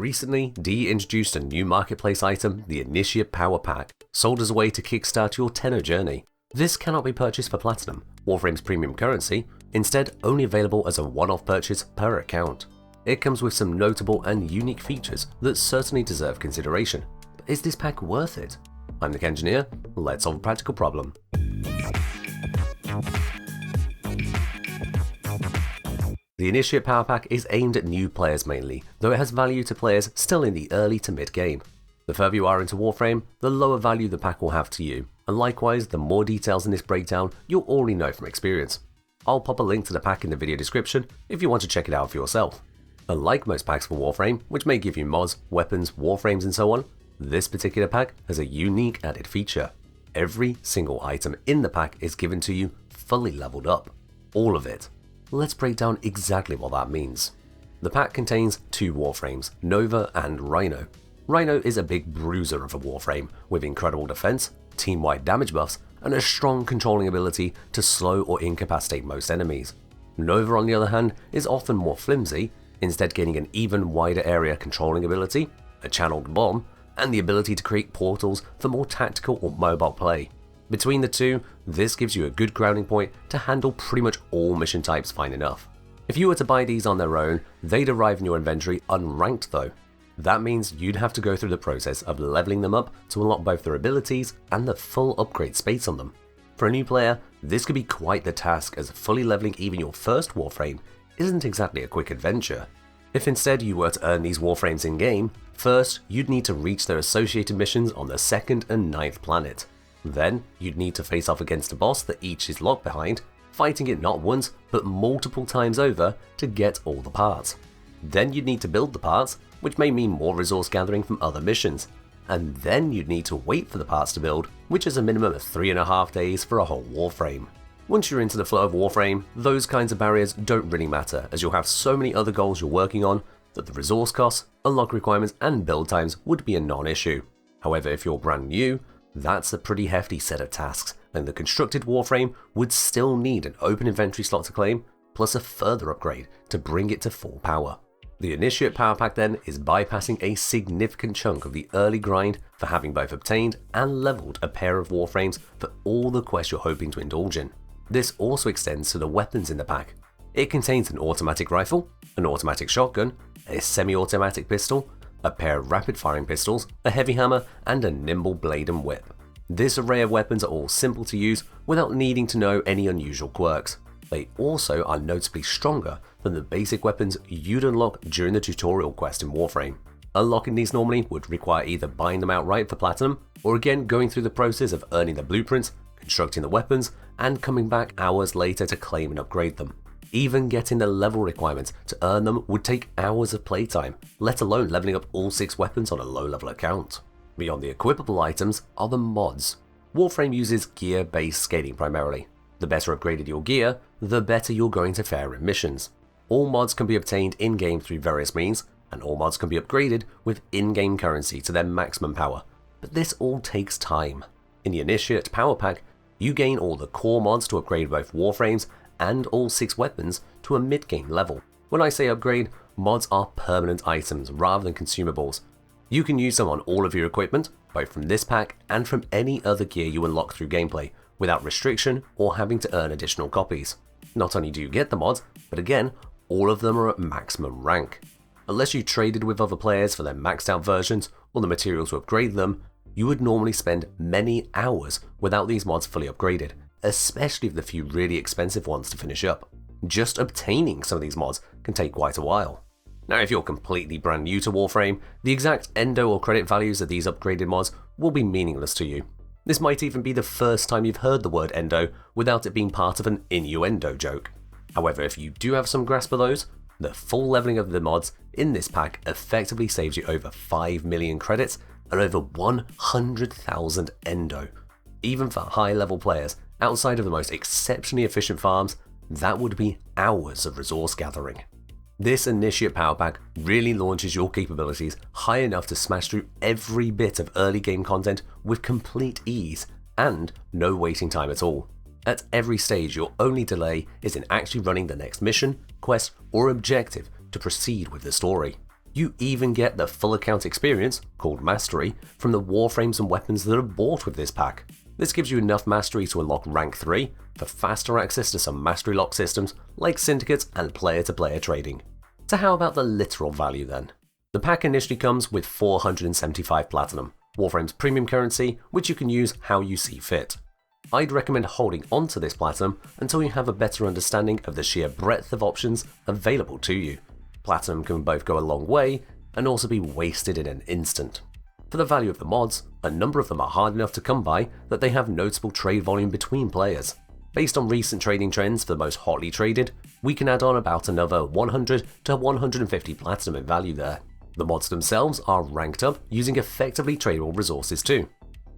Recently, DE introduced a new marketplace item, the Initiate Power Pack, sold as a way to kickstart your tenor journey. This cannot be purchased for Platinum, Warframe's premium currency, instead only available as a one-off purchase per account. It comes with some notable and unique features that certainly deserve consideration. But is this pack worth it? I'm the Engineer, let's solve a practical problem. The Initiate Power Pack is aimed at new players mainly, though it has value to players still in the early to mid game. The further you are into Warframe, the lower value the pack will have to you, and likewise the more details in this breakdown you'll already know from experience. I'll pop a link to the pack in the video description if you want to check it out for yourself. Unlike most packs for Warframe, which may give you mods, weapons, Warframes and so on, this particular pack has a unique added feature. Every single item in the pack is given to you fully leveled up. All of it. Let's break down exactly what that means. The pack contains two Warframes, Nova and Rhino. Rhino is a big bruiser of a Warframe, with incredible defense, team-wide damage buffs, and a strong controlling ability to slow or incapacitate most enemies. Nova on the other hand is often more flimsy, instead gaining an even wider area controlling ability, a channeled bomb, and the ability to create portals for more tactical or mobile play. Between the two, this gives you a good grounding point to handle pretty much all mission types fine enough. If you were to buy these on their own, they'd arrive in your inventory unranked though. That means you'd have to go through the process of leveling them up to unlock both their abilities and the full upgrade space on them. For a new player, this could be quite the task, as fully leveling even your first Warframe isn't exactly a quick adventure. If instead you were to earn these Warframes in-game, first you'd need to reach their associated missions on the 2nd and 9th planet. Then, you'd need to face off against a boss that each is locked behind, fighting it not once, but multiple times over to get all the parts. Then you'd need to build the parts, which may mean more resource gathering from other missions. And then you'd need to wait for the parts to build, which is a minimum of 3.5 days for a whole Warframe. Once you're into the flow of Warframe, those kinds of barriers don't really matter, as you'll have so many other goals you're working on that the resource costs, unlock requirements, and build times would be a non-issue. However, if you're brand new, that's a pretty hefty set of tasks, and the constructed Warframe would still need an open inventory slot to claim, plus a further upgrade to bring it to full power. The Initiate Power Pack then is bypassing a significant chunk of the early grind for having both obtained and leveled a pair of Warframes for all the quests you're hoping to indulge in. This also extends to the weapons in the pack. It contains an automatic rifle, an automatic shotgun, a semi-automatic pistol, a pair of rapid-firing pistols, a heavy hammer, and a nimble blade and whip. This array of weapons are all simple to use without needing to know any unusual quirks. They also are noticeably stronger than the basic weapons you'd unlock during the tutorial quest in Warframe. Unlocking these normally would require either buying them outright for Platinum, or again going through the process of earning the blueprints, constructing the weapons, and coming back hours later to claim and upgrade them. Even getting the level requirements to earn them would take hours of playtime, let alone leveling up all 6 weapons on a low-level account. Beyond the equipable items are the mods. Warframe uses gear-based scaling primarily. The better upgraded your gear, the better you're going to fare in missions. All mods can be obtained in-game through various means, and all mods can be upgraded with in-game currency to their maximum power, but this all takes time. In the Initiate Power Pack, you gain all the core mods to upgrade both Warframes and all 6 weapons to a mid-game level. When I say upgrade, mods are permanent items rather than consumables. You can use them on all of your equipment, both from this pack and from any other gear you unlock through gameplay, without restriction or having to earn additional copies. Not only do you get the mods, but again, all of them are at maximum rank. Unless you traded with other players for their maxed out versions or the materials to upgrade them, you would normally spend many hours without these mods fully upgraded, especially the few really expensive ones to finish up. Just obtaining some of these mods can take quite a while. Now, if you're completely brand new to Warframe, the exact endo or credit values of these upgraded mods will be meaningless to you. This might even be the first time you've heard the word endo without it being part of an innuendo joke. However, if you do have some grasp of those, the full leveling of the mods in this pack effectively saves you over 5 million credits and over 100,000 endo. Even for high level players, outside of the most exceptionally efficient farms, that would be hours of resource gathering. This Initiate Power Pack really launches your capabilities high enough to smash through every bit of early game content with complete ease and no waiting time at all. At every stage, your only delay is in actually running the next mission, quest, or objective to proceed with the story. You even get the full account experience, called Mastery, from the Warframes and weapons that are bought with this pack. This gives you enough Mastery to unlock Rank 3 for faster access to some Mastery lock systems like Syndicates and player-to-player trading. So how about the literal value then? The pack initially comes with 475 Platinum, Warframe's premium currency, which you can use how you see fit. I'd recommend holding onto this Platinum until you have a better understanding of the sheer breadth of options available to you. Platinum can both go a long way and also be wasted in an instant. For the value of the mods, a number of them are hard enough to come by that they have noticeable trade volume between players. Based on recent trading trends for the most hotly traded, we can add on about another 100 to 150 Platinum in value there. The mods themselves are ranked up using effectively tradable resources too.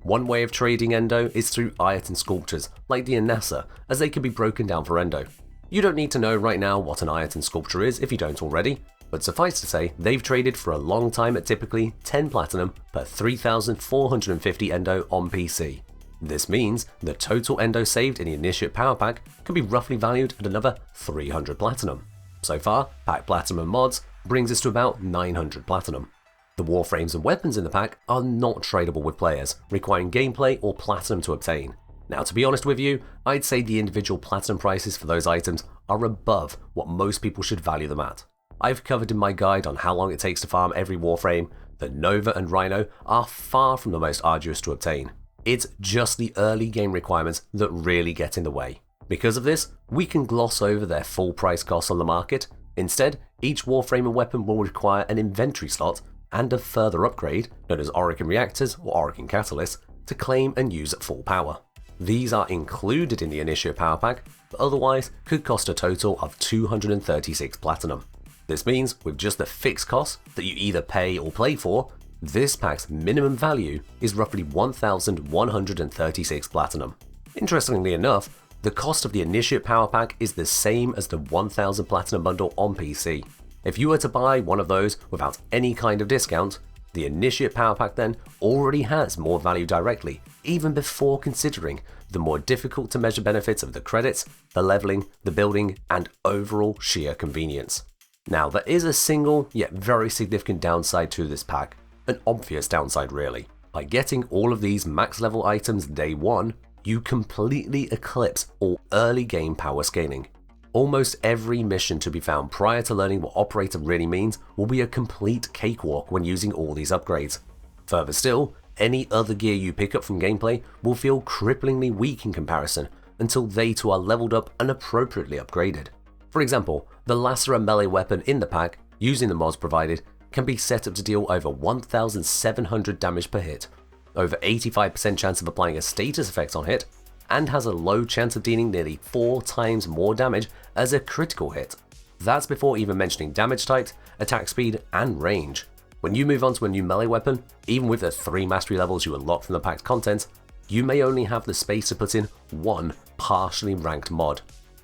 One way of trading Endo is through item sculptures like the Anassa, as they can be broken down for Endo. You don't need to know right now what an item sculpture is if you don't already, but suffice to say they've traded for a long time at typically 10 Platinum per 3,450 Endo on PC. This means the total Endo saved in the Initiate Power Pack can be roughly valued at another 300 Platinum. So far, Pack Platinum mods brings us to about 900 Platinum. The Warframes and weapons in the pack are not tradable with players, requiring gameplay or Platinum to obtain. Now, to be honest with you, I'd say the individual Platinum prices for those items are above what most people should value them at. I've covered in my guide on how long it takes to farm every Warframe that Nova and Rhino are far from the most arduous to obtain. It's just the early game requirements that really get in the way. Because of this, we can gloss over their full price costs on the market. Instead, each Warframe and weapon will require an inventory slot and a further upgrade, known as Orokin Reactors or Orokin Catalysts, to claim and use at full power. These are included in the Initiate Power Pack, but otherwise could cost a total of 236 Platinum. This means with just the fixed costs that you either pay or play for, this pack's minimum value is roughly 1,136 Platinum. Interestingly enough, the cost of the Initiate Power Pack is the same as the 1,000 Platinum bundle on PC. If you were to buy one of those without any kind of discount, the Initiate Power Pack then already has more value directly, even before considering the more difficult to measure benefits of the credits, the leveling, the building, and overall sheer convenience. Now, there is a single yet very significant downside to this pack, an obvious downside really. By getting all of these max level items day one, you completely eclipse all early game power scaling. Almost every mission to be found prior to learning what Operator really means will be a complete cakewalk when using all these upgrades. Further still, any other gear you pick up from gameplay will feel cripplingly weak in comparison until they too are leveled up and appropriately upgraded. For example, the Lacera melee weapon in the pack, using the mods provided, can be set up to deal over 1,700 damage per hit, over 85% chance of applying a status effect on hit, and has a low chance of dealing nearly 4 times more damage as a critical hit. That's before even mentioning damage types, attack speed, and range. When you move on to a new melee weapon, even with the 3 mastery levels you unlock from the pack's content, you may only have the space to put in one partially ranked mod.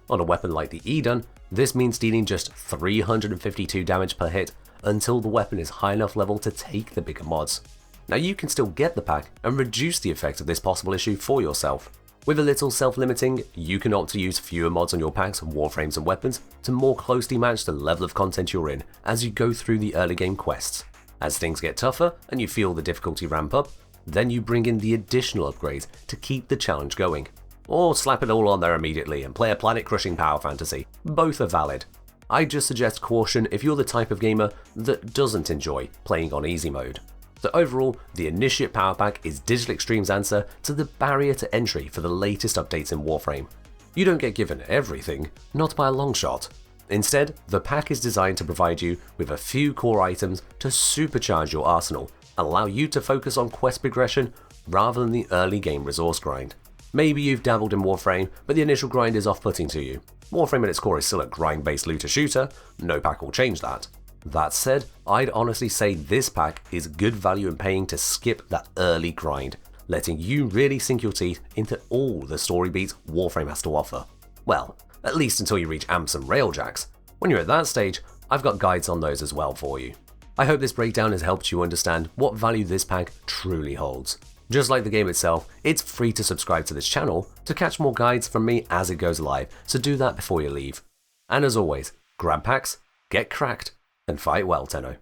On a weapon like the Eden, this means dealing just 352 damage per hit until the weapon is high enough level to take the bigger mods. Now you can still get the pack and reduce the effect of this possible issue for yourself. With a little self-limiting, you can opt to use fewer mods on your packs, warframes and weapons to more closely match the level of content you're in as you go through the early game quests. As things get tougher and you feel the difficulty ramp up, then you bring in the additional upgrades to keep the challenge going. Or slap it all on there immediately and play a planet-crushing power fantasy. Both are valid. I just suggest caution if you're the type of gamer that doesn't enjoy playing on easy mode. So overall, the Initiate Power Pack is Digital Extreme's answer to the barrier to entry for the latest updates in Warframe. You don't get given everything, not by a long shot. Instead, the pack is designed to provide you with a few core items to supercharge your arsenal and allow you to focus on quest progression rather than the early game resource grind. Maybe you've dabbled in Warframe, but the initial grind is off-putting to you. Warframe at its core is still a grind-based looter-shooter, no pack will change that. That said, I'd honestly say this pack is good value in paying to skip that early grind, letting you really sink your teeth into all the story beats Warframe has to offer. Well, at least until you reach amps and railjacks. When you're at that stage, I've got guides on those as well for you. I hope this breakdown has helped you understand what value this pack truly holds. Just like the game itself, it's free to subscribe to this channel to catch more guides from me as it goes live, so do that before you leave. And as always, grab packs, get cracked, and fight well, Tenno.